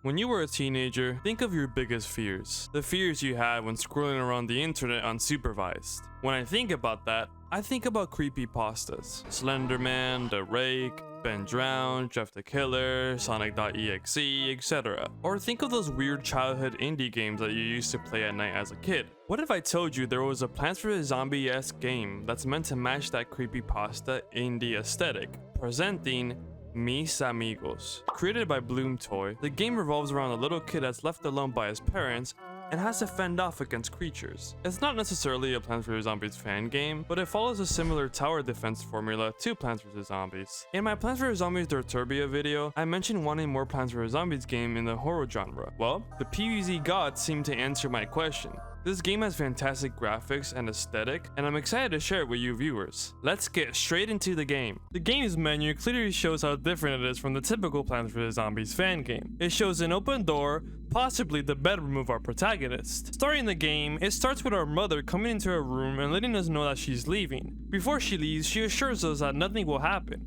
When you were a teenager, think of your biggest fears. The fears you had when scrolling around the internet unsupervised. When I think about that, I think about creepypastas. Slenderman, The Rake, Ben Drowned, Jeff the Killer, Sonic.exe, etc. Or think of those weird childhood indie games that you used to play at night as a kid. What if I told you there was a Plants vs. Zombie-esque game that's meant to match that creepypasta indie aesthetic, presenting Mis Amigos. Created by Bloom Toy, the game revolves around a little kid that's left alone by his parents and has to fend off against creatures. It's not necessarily a Plants vs. Zombies fan game, but it follows a similar tower defense formula to Plants vs. Zombies. In my Plants vs. Zombies Disturbia video, I mentioned wanting more Plants vs. Zombies game in the horror genre. Well, the PvZ gods seem to answer my question. This game has fantastic graphics and aesthetic, and I'm excited to share it with you viewers. Let's get straight into the game. The game's menu clearly shows how different it is from the typical Plants vs. Zombies fan game. It shows an open door, possibly the bedroom of our protagonist. Starting the game, it starts with our mother coming into her room and letting us know that she's leaving. Before she leaves, she assures us that nothing will happen.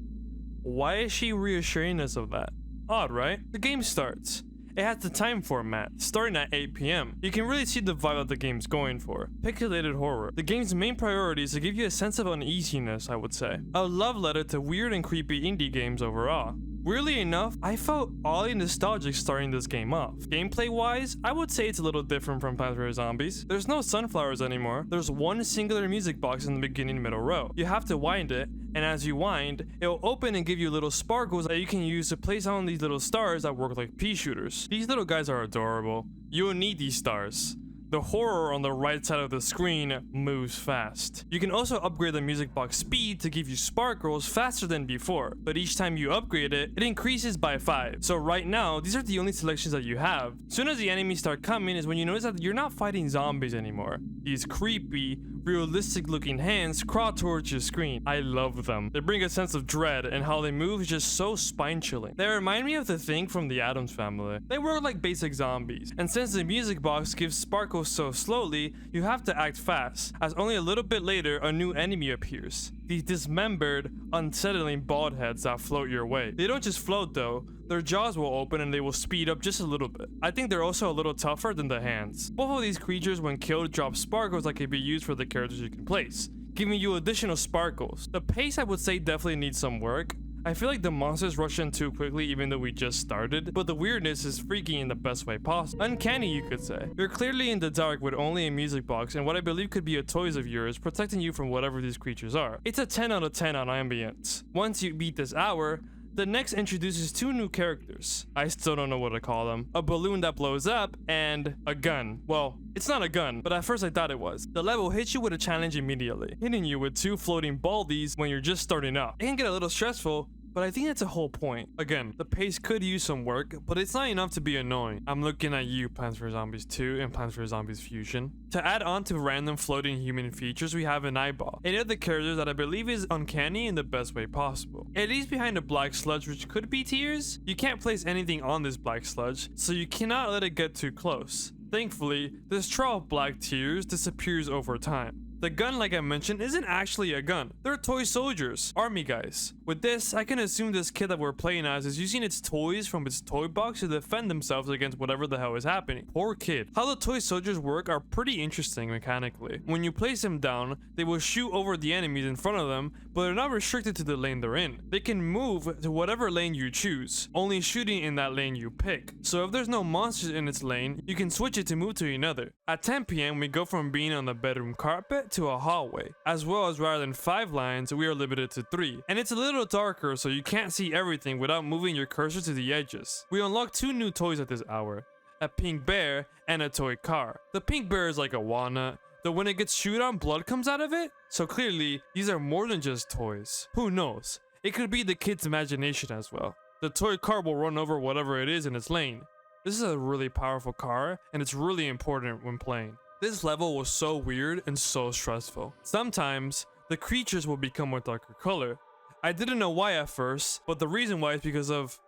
Why is she reassuring us of that? Odd, right? The game starts. It has the time format, starting at 8 PM. You can really see the vibe that the game's going for. Pixelated horror. The game's main priority is to give you a sense of uneasiness, I would say. A love letter to weird and creepy indie games overall. Weirdly enough, I felt oddly nostalgic starting this game off. Gameplay wise, I would say it's a little different from Plants vs. Zombies. There's no sunflowers anymore. There's one singular music box in the beginning middle row. You have to wind it, and as you wind, it'll open and give you little sparkles that you can use to place on these little stars that work like pea shooters. These little guys are adorable. You'll need these stars. The horror on the right side of the screen moves fast. You can also upgrade the music box speed to give you sparkles faster than before, but each time you upgrade it, it increases by 5. So right now, these are the only selections that you have. Soon as the enemies start coming is when you notice that you're not fighting zombies anymore. These creepy, realistic looking hands crawl towards your screen. I love them. They bring a sense of dread, and how they move is just so spine chilling. They remind me of the Thing from the Addams Family. They work like basic zombies, and since the music box gives sparkles so slowly, you have to act fast, as only a little bit later a new enemy appears. These dismembered, unsettling bald heads that float your way. They don't just float though, their jaws will open and they will speed up just a little bit. I think they're also a little tougher than the hands. Both of these creatures when killed drop sparkles that can be used for the characters you can place, giving you additional sparkles. The pace I would say definitely needs some work. I feel like the monsters rush in too quickly even though we just started, but the weirdness is freaky in the best way possible. Uncanny, you could say. You're clearly in the dark with only a music box and what I believe could be a toys of yours protecting you from whatever these creatures are. It's a 10 out of 10 on ambience. Once you beat this hour, the next introduces 2 new characters. I still don't know what to call them. A balloon that blows up and a gun. Well, it's not a gun, but at first I thought it was. The level hits you with a challenge immediately, hitting you with 2 floating baldies when you're just starting up. It can get a little stressful, but I think that's the whole point. Again, the pace could use some work, but it's not enough to be annoying. I'm looking at you, Plants vs. Zombies 2 and Plants vs. Zombies Fusion. To add on to random floating human features, we have an eyeball. Any of the characters that I believe is uncanny in the best way possible. It leaves behind a black sludge which could be tears. You can't place anything on this black sludge, so you cannot let it get too close. Thankfully, this trail of black tears disappears over time. The gun, like I mentioned, isn't actually a gun. They're toy soldiers, army guys. With this, I can assume this kid that we're playing as is using its toys from its toy box to defend themselves against whatever the hell is happening. Poor kid. How the toy soldiers work are pretty interesting mechanically. When you place them down, they will shoot over the enemies in front of them, but they're not restricted to the lane they're in. They can move to whatever lane you choose, only shooting in that lane you pick. So if there's no monsters in its lane, you can switch it to move to another. At 10 PM, we go from being on the bedroom carpet to a hallway, as well as rather than 5 lines, we are limited to 3. And it's a little darker, so you can't see everything without moving your cursor to the edges. We unlock 2 new toys at this hour, a pink bear and a toy car. The pink bear is like a walnut, though when it gets chewed on, blood comes out of it, so clearly these are more than just toys. Who knows? It could be the kid's imagination as well. The toy car will run over whatever it is in its lane. This is a really powerful car, and it's really important when playing. This level was so weird and so stressful. Sometimes, the creatures will become a darker color. I didn't know why at first, but the reason why is because of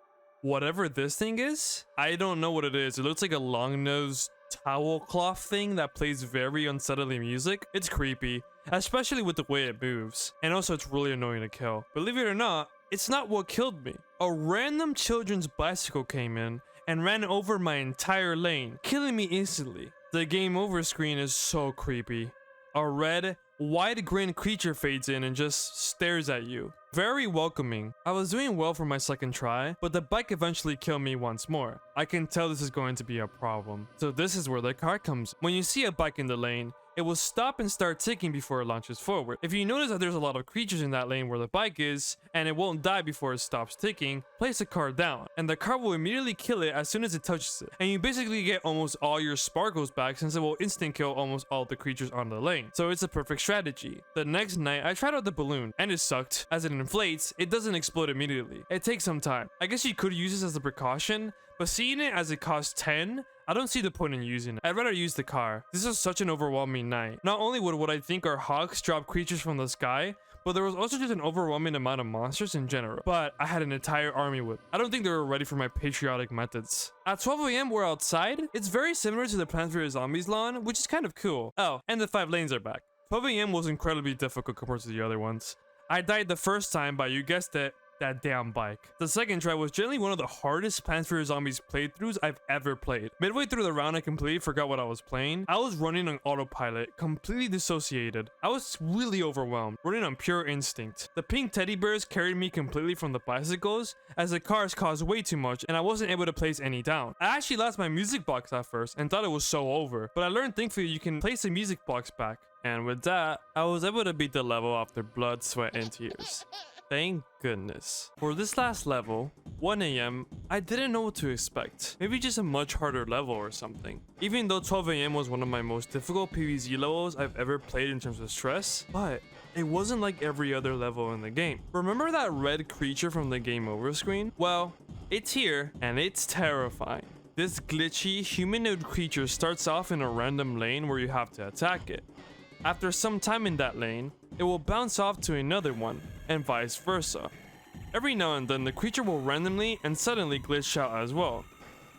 whatever this thing is. I don't know what it is. It looks like a long-nosed towel cloth thing that plays very unsettling music. It's creepy, especially with the way it moves. And also it's really annoying to kill. Believe it or not, it's not what killed me. A random children's bicycle came in and ran over my entire lane, killing me instantly. The game over screen is so creepy. A red, wide-grinned creature fades in and just stares at you. Very welcoming. I was doing well for my second try, but the bike eventually killed me once more. I can tell this is going to be a problem. So this is where the car comes. When you see a bike in the lane, it will stop and start ticking before it launches forward. If you notice that there's a lot of creatures in that lane where the bike is, and it won't die before it stops ticking, place the car down, and the car will immediately kill it as soon as it touches it. And you basically get almost all your sparkles back since it will instant kill almost all the creatures on the lane. So it's a perfect strategy. The next night, I tried out the balloon, and it sucked. As it inflates, it doesn't explode immediately. It takes some time. I guess you could use this as a precaution, but seeing it as it costs 10, I don't see the point in using it. I'd rather use the car. This is such an overwhelming night. Not only would what I think are hawks drop creatures from the sky, but there was also just an overwhelming amount of monsters in general. But I had an entire army with. I don't think they were ready for my patriotic methods. At 12 AM, we're outside. It's very similar to the Plants vs. Zombies lawn, which is kind of cool. Oh, and the 5 lanes are back. 12 AM was incredibly difficult compared to the other ones. I died the first time by, you guessed it, that damn bike. The second try was generally one of the hardest Plants vs. Zombies playthroughs I've ever played. Midway through the round, I completely forgot what I was playing. I was running on autopilot, completely dissociated. I was really overwhelmed, running on pure instinct. The pink teddy bears carried me completely from the bicycles, as the cars caused way too much and I wasn't able to place any down. I actually lost my music box at first and thought it was so over, but I learned thankfully you can place the music box back. And with that, I was able to beat the level after blood, sweat, and tears. Thank goodness. For this last level, 1 AM, I didn't know what to expect. Maybe just a much harder level or something. Even though 12 AM was one of my most difficult PvZ levels I've ever played in terms of stress, but it wasn't like every other level in the game. Remember that red creature from the game over screen? Well, it's here and it's terrifying. This glitchy humanoid creature starts off in a random lane where you have to attack it. After some time in that lane, it will bounce off to another one, and vice versa. Every now and then, the creature will randomly and suddenly glitch out as well,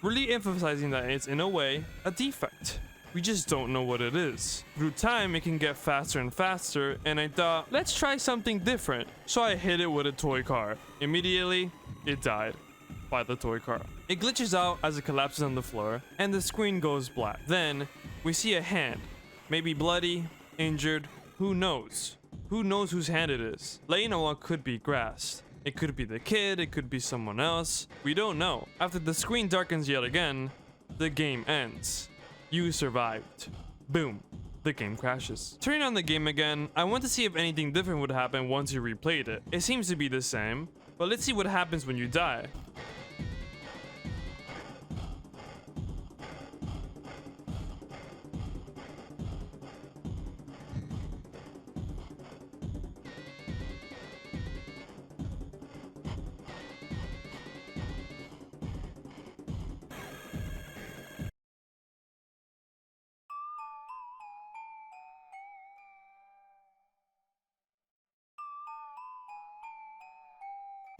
really emphasizing that it's, in a way, a defect. We just don't know what it is. Through time, it can get faster and faster, and I thought, let's try something different. So I hit it with a toy car. Immediately, it died by the toy car. It glitches out as it collapses on the floor, and the screen goes black. Then, we see a hand, maybe bloody, injured, who knows? Who knows whose hand it is? Laying on what could be grass. It could be the kid, it could be someone else. We don't know. After the screen darkens yet again, the game ends. You survived. Boom. The game crashes. Turning on the game again, I want to see if anything different would happen once you replayed it. It seems to be the same, but let's see what happens when you die.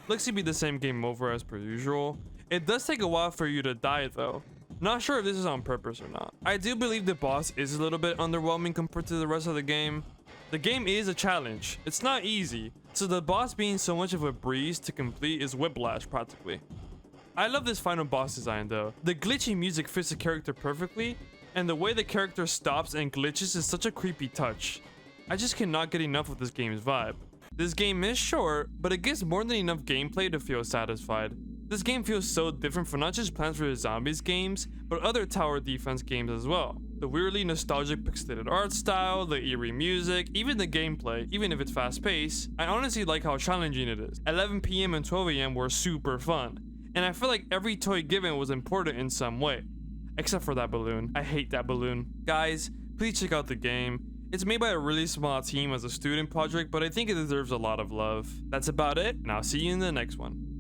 Looks to be the same game over as per usual. It does take a while for you to die though. Not sure if this is on purpose or not. I do believe the boss is a little bit underwhelming compared to the rest of the game. The game is a challenge. It's not easy, so the boss being so much of a breeze to complete is whiplash practically. I love this final boss design though. The glitchy music fits the character perfectly, and the way the character stops and glitches is such a creepy touch. I just cannot get enough of this game's vibe. This game is short, but it gives more than enough gameplay to feel satisfied. This game feels so different from not just Plants vs. Zombies games, but other tower defense games as well. The weirdly nostalgic pixelated art style, the eerie music, even the gameplay, even if it's fast paced, I honestly like how challenging it is. 11 PM and 12 AM were super fun, and I feel like every toy given was important in some way. Except for that balloon. I hate that balloon. Guys, please check out the game. It's made by a really small team as a student project, but I think it deserves a lot of love. That's about it, and I'll see you in the next one.